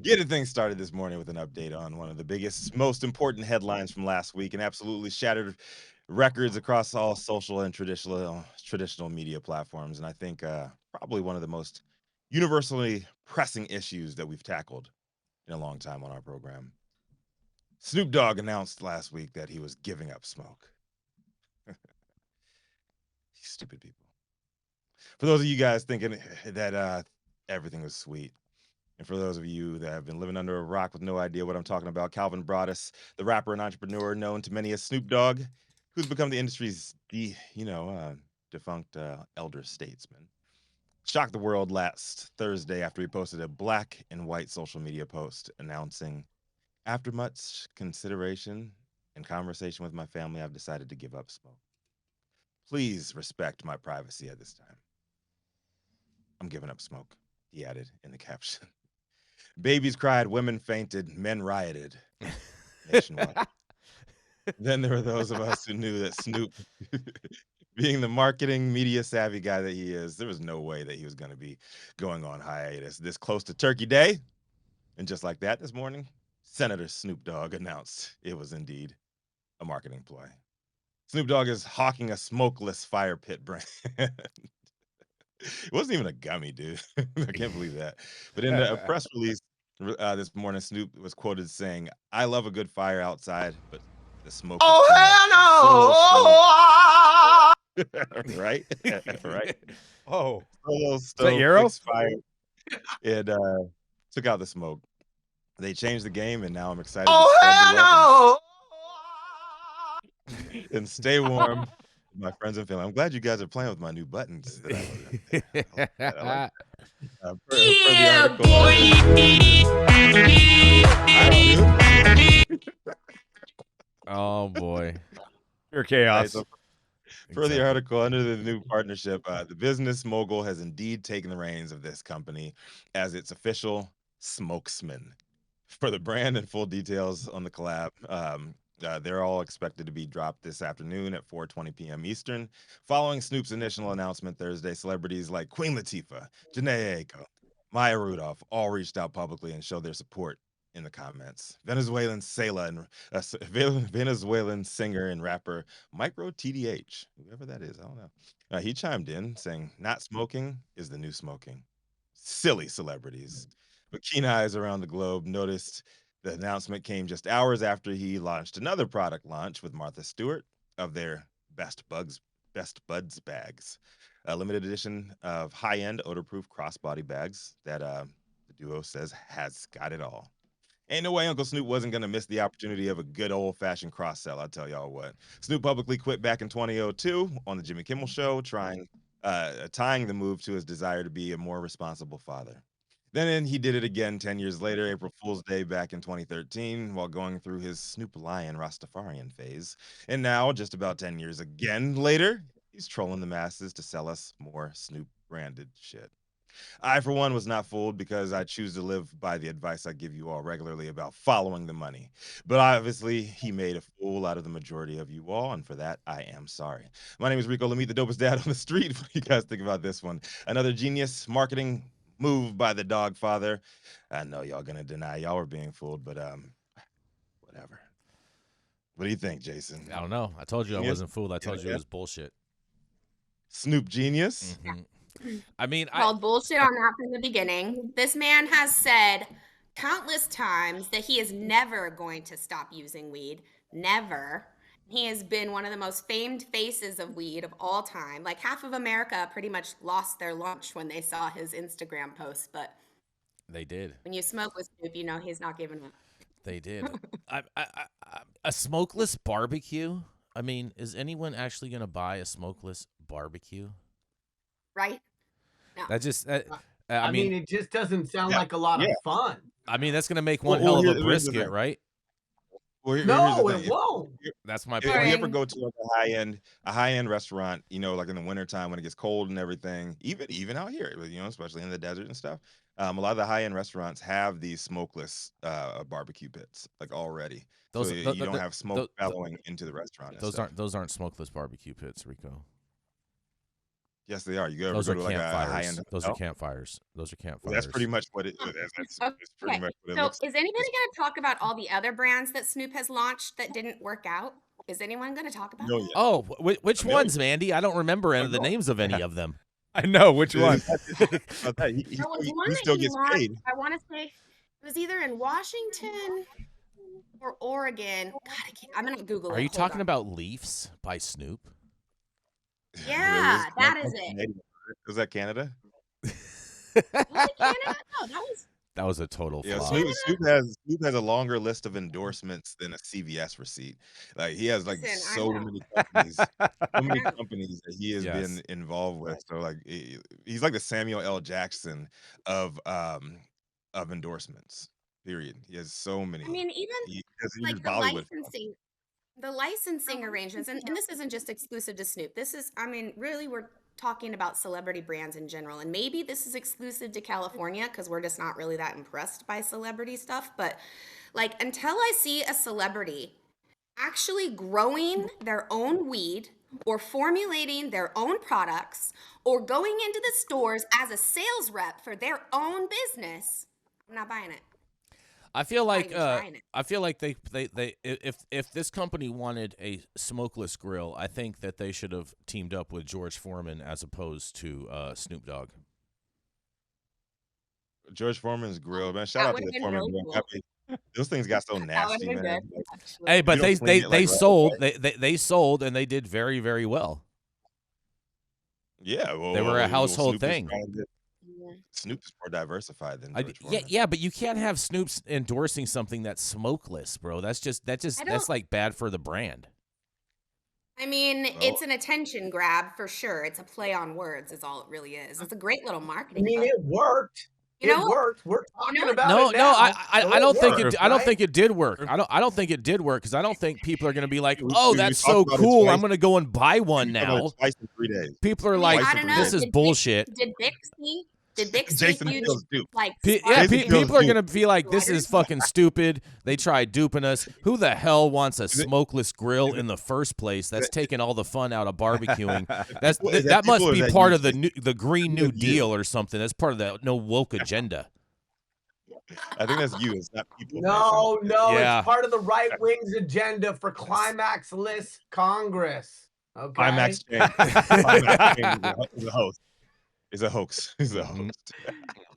Getting things started this morning with an update on one of the biggest, most important headlines from last week, and absolutely shattered records across all social and traditional media platforms. And I think probably one of the most universally pressing issues that we've tackled in a long time on our program. Snoop Dogg announced last week that he was giving up smoke. Stupid people. For those of you guys thinking that everything was sweet, and for those of you that have been living under a rock with no idea what I'm talking about, Calvin Broadus, the rapper and entrepreneur known to many as Snoop Dogg, who's become the industry's defunct elder statesman, shocked the world last Thursday after he posted a black and white social media post announcing, "After much consideration and conversation with my family, I've decided to give up smoke. Please respect my privacy at this time. I'm giving up smoke," he added in the caption. Babies cried, women fainted, men rioted nationwide. Then there were those of us who knew that Snoop, being the marketing, media savvy guy that he is, there was no way that he was going to be going on hiatus this close to Turkey Day. And just like that, this morning, Senator Snoop Dogg announced it was indeed a marketing ploy. Snoop Dogg is hawking a smokeless fire pit brand. It wasn't even a gummy, dude. I can't believe that. But in a press release this morning, Snoop was quoted saying, "I love a good fire outside, but the smoke is too much. Oh, Solo stove, right? Right. Oh, Solo is that stove Euro? fixed fire and took out the smoke. They changed the game, and now I'm excited to spread the love and stay warm, my friends and family." I'm glad you guys are playing with my new buttons that I loaded up there. I like that. I like that. Per the yeah, article, Oh boy, pure right, chaos. so per the article, under the new partnership, the business mogul has indeed taken the reins of this company as its official spokesman for the brand. And full details on the collab, they're all expected to be dropped this afternoon at 4:20 p.m. Eastern. Following Snoop's initial announcement Thursday, celebrities like Queen Latifah, Janae Aiko, Maya Rudolph all reached out publicly and showed their support in the comments. Venezuelan Sela and Venezuelan singer and rapper Micro TDH, whoever that is, I don't know. He chimed in saying, "Not smoking is the new smoking." Silly celebrities. But keen eyes around the globe noticed the announcement came just hours after he launched another product launch with Martha Stewart of their Best Buds bags, a limited edition of high-end odor-proof crossbody bags that the duo says has got it all. Ain't no way Uncle Snoop wasn't gonna miss the opportunity of a good old-fashioned cross sell. I'll tell y'all what. Snoop publicly quit back in 2002 on the Jimmy Kimmel Show, tying the move to his desire to be a more responsible father. Then he did it again 10 years later, April Fool's Day back in 2013, while going through his Snoop Lion Rastafarian phase. And now, just about 10 years again later, he's trolling the masses to sell us more Snoop branded shit. I, for one, was not fooled because I choose to live by the advice I give you all regularly about following the money. But obviously, he made a fool out of the majority of you all, and for that, I am sorry. My name is Rico Lemit, the dopest dad on the street. What do you guys think about this one? Another genius marketing move by the dog father. I know y'all gonna deny y'all were being fooled, but whatever. What do you think, Jason? I don't know. I told you I Genius? wasn't fooled. I told you Yeah. it was bullshit. Snoop genius? I mean, called bullshit on that from the beginning. This man has said countless times that he is never going to stop using weed. Never. He has been one of the most famed faces of weed of all time. Like half of America pretty much lost their lunch when they saw his Instagram post. But they did. when you smoke with Snoop, you know he's not giving up. They did. A smokeless barbecue. I mean, is anyone actually going to buy a smokeless barbecue? Right? No. That just. I mean, it just doesn't sound like a lot of fun. I mean, that's going to make one hell of a brisket, right? Well, no, it won't. That's my If point. you ever go to like a high end restaurant, you know, like in the wintertime when it gets cold and everything, even out here, you know, especially in the desert and stuff, a lot of the high end restaurants have these smokeless barbecue pits like already. So you don't have smoke bellowing into the restaurant. Those aren't smokeless barbecue pits, Rico. Yes, they are. You ever Those go are to like a high campfires. end Those are hotel? campfires. Those are Well, campfires. that's pretty much what it is. That's pretty Okay. much what it So looks is like. anybody going to talk about all the other brands that Snoop has launched that didn't work out? Is anyone going to talk about Million, that? Oh, which a million. ones, Mandy? I don't remember Oh, the no. names of any of them. I know which one. About that, There was one he that still he gets launched, paid. I want to say it was either in Washington or Oregon. God, I'm going to Google Are it. you Hold talking on. about Leafs by Snoop? Yeah, that is it. Canadian. Was that Canada? Was it Canada? No, that was That was a total Yeah, flop. Snoop has a longer list of endorsements than a CVS receipt. Like he has like listen, I so know. many I know. companies that he has Yes. been involved with. So like he's like the Samuel L. Jackson of endorsements. Period. He has so many. I mean, even He doesn't use like Bollywood. the licensing arrangements, and this isn't just exclusive to Snoop. This is, I mean, really, we're talking about celebrity brands in general. And maybe this is exclusive to California because we're just not really that impressed by celebrity stuff. But like, until I see a celebrity actually growing their own weed or formulating their own products or going into the stores as a sales rep for their own business, I'm not buying it. I feel Not like even trying it. I feel like they if this company wanted a smokeless grill, I think that they should have teamed up with George Foreman as opposed to Snoop Dogg. George Foreman's grill, man. Shout That out would to have the been Foreman really grill. cool. Those things got so That would nasty, have been man. good, Like, actually. Hey, but you don't they clean it, like, right sold away. they sold and they did very, very well. Yeah, They were a household Snoop is thing. trying to Yeah. Snoop is more diversified than George Yeah, Foreman. yeah, but you can't have Snoop's endorsing something that's smokeless, bro. That's I don't. that's like bad for the brand. I mean, Well, it's an attention grab for sure. It's a play on words, is all it really is. It's a great little I marketing mean, hook. it worked. You It know, worked. We're you know talking what? about No, it no, now, so I it don't think worked, I don't right? think it did work. I don't think it did work because I don't think people are going to be like, we "Oh, we that's talked so about it cool. I'm twice. going to go and buy We one talked about it now." twice in 3 days. People are I mean, like, I Twice in don't 3 know. "This days. is bullshit." Did Bix see a Jason huge feels duped. like Yeah, Jason spike in feels people are duped. gonna be like, "This is sliders? fucking stupid." They tried duping us. Who the hell wants a Is it smokeless grill is it in the first place? That's is taking all the fun out of barbecuing. is is that That must people or is be that part you, of Jason? the Green I think New that's you. Deal or something. That's part of the no woke agenda. I think that's you. It's not people, Jason. No, no, it's Yeah. part of the right wing's agenda for climaxless Congress. Okay. Climax James. Climax James is a host. Is a hoax. He's a Mhm. host.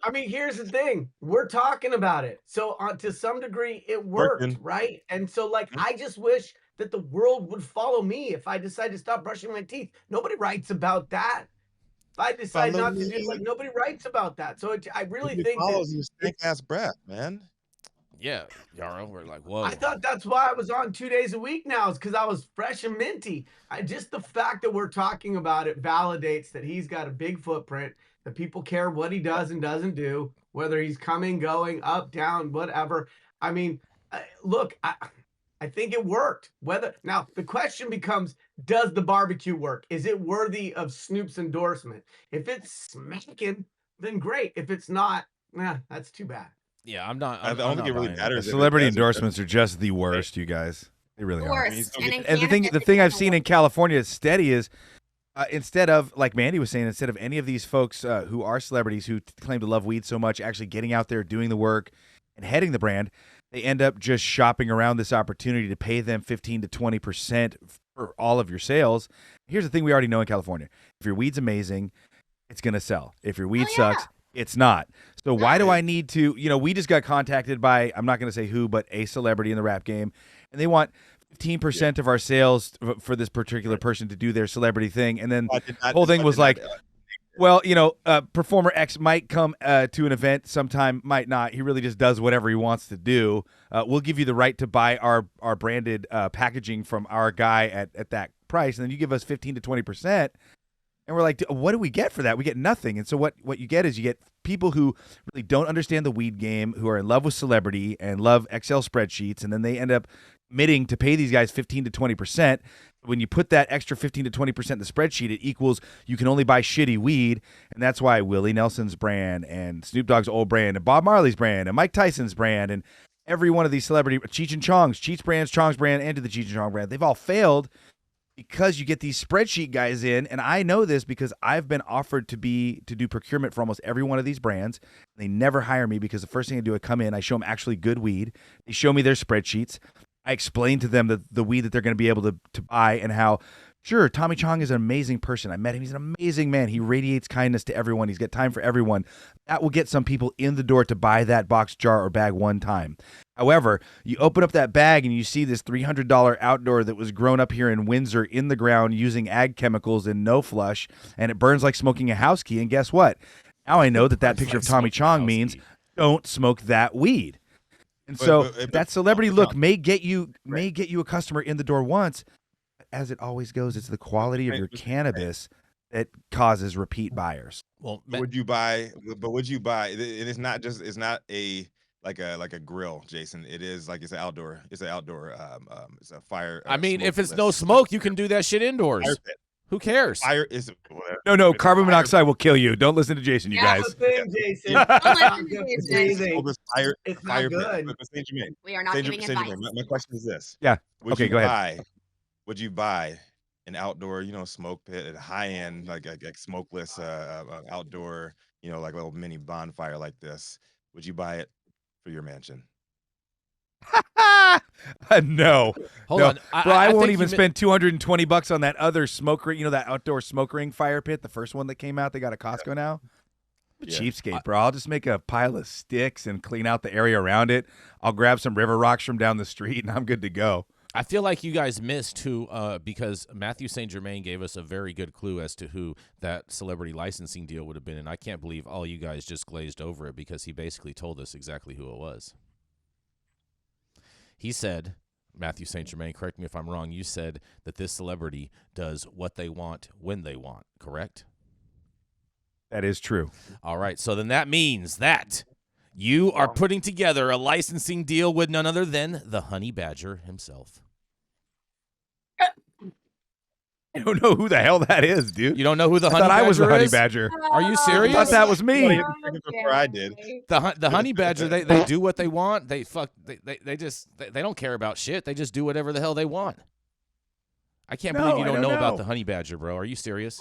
I mean, here's the thing. We're talking about it. So to some degree, it worked, Working. right? And so, like, Mhm. I just wish that the world would follow me if I decide to stop brushing my teeth. Nobody writes about that. If I decide Follow not to do me. like nobody writes about that. So I really Nobody think that follows your stank ass breath, man. Yeah, Yarrow, we're like, I whoa. thought that's why I was on 2 days a week now, is because I was fresh and minty. I just the fact that we're talking about it validates that he's got a big footprint, that people care what he does and doesn't do, whether he's coming, going, up, down, whatever. I mean, look, I think it worked. Whether now the question becomes, does the barbecue work? Is it worthy of Snoop's endorsement? If it's smacking, then great. If it's not, that's too bad. Yeah, I'm not. I I'm don't not think it really buying it. matters. if it Celebrity does or endorsements are just the worst, you guys. They really The are. he's worst. still And in And the Canada, thing it I've doesn't seen in work. California is steady is instead of, like Mandy was saying, instead of any of these folks who are celebrities who claim to love weed so much actually getting out there, doing the work, and heading the brand, they end up just shopping around this opportunity to pay them 15 to 20% for all of your sales. Here's the thing we already know in California. If your weed's amazing, it's going to sell. If your weed Oh, yeah. sucks, it's not. So why do No. I need to, we just got contacted by, I'm not going to say who, but a celebrity in the rap game, and they want 15% of our sales for this particular person to do their celebrity thing. And then the whole thing was like, well, performer X might come to an event sometime, might not. He really just does whatever he wants to do. We'll give you the right to buy our branded packaging from our guy at that price, and then you give us 15 to 20%. And we're like, what do we get for that? We get nothing. And so what you get is you get people who really don't understand the weed game, who are in love with celebrity and love Excel spreadsheets, and then they end up committing to pay these guys 15 to 20%. When you put that extra 15 to 20% in the spreadsheet, it equals you can only buy shitty weed. And that's why Willie Nelson's brand and Snoop Dogg's old brand and Bob Marley's brand and Mike Tyson's brand and every one of these celebrity, Cheech and Chong's, Cheech brand's, Chong's brand, and to the Cheech and Chong brand, they've all failed because you get these spreadsheet guys in, and I know this because I've been offered to do procurement for almost every one of these brands. They never hire me because the first thing I do, I come in, I show them actually good weed. They show me their spreadsheets. I explain to them the weed that they're going to be able to buy and how, sure, Tommy Chong is an amazing person. I met him. He's an amazing man. He radiates kindness to everyone. He's got time for everyone. That will get some people in the door to buy that box, jar, or bag one time. However, you open up that bag and you see this $300 outdoor that was grown up here in Windsor in the ground using ag chemicals and no flush, and it burns like smoking a house key. And guess what? Now I know that picture of Tommy Chong means don't smoke that weed. And so that celebrity look may get you a customer in the door once. As it always goes, it's the quality of your cannabis that causes repeat buyers. Well, would you buy? But would you buy? It's not just. It's not a like a grill, Jason. It is like it's an outdoor. It's an outdoor. It's a fire. I mean, if it's no smoke, you can do that shit indoors. Who cares? Fire is no. Carbon monoxide will kill you. Don't listen to Jason, you guys. Jason. It's not good. We are not giving advice. My question is this. Yeah. Okay, go ahead. Would you buy an outdoor, smoke pit at high end, like smokeless, outdoor, like a little mini bonfire like this? Would you buy it for your mansion? No. Hold on. Bro, I won't even spend $220 on that other smoke ring, that outdoor smoke ring fire pit, the first one that came out. They got a Costco now. Cheapskate, bro. I'll just make a pile of sticks and clean out the area around it. I'll grab some river rocks from down the street, and I'm good to go. I feel like you guys missed who, because Matthew St. Germain gave us a very good clue as to who that celebrity licensing deal would have been, and I can't believe all you guys just glazed over it because he basically told us exactly who it was. He said, Matthew St. Germain, correct me if I'm wrong, you said that this celebrity does what they want when they want, correct? That is true. All right, so then that means that you are putting together a licensing deal with none other than the Honey Badger himself. I don't know who the hell that is, dude. You don't know who the Honey Badger is? I was the Honey Badger. Are you serious? I thought that was me. Before I did. The Honey Badger, they do what they want. They don't care about shit. They just do whatever the hell they want. I can't believe you don't know about the Honey Badger, bro. Are you serious?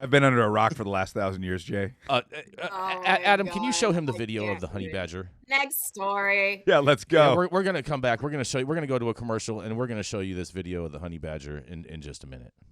I've been under a rock for the last 1,000 years, Jay. Adam, can you show him the video of the Honey Badger? Next story. Yeah, let's go. Yeah, we're gonna come back. We're gonna show you. We're gonna go to a commercial, and we're gonna show you this video of the Honey Badger in just a minute.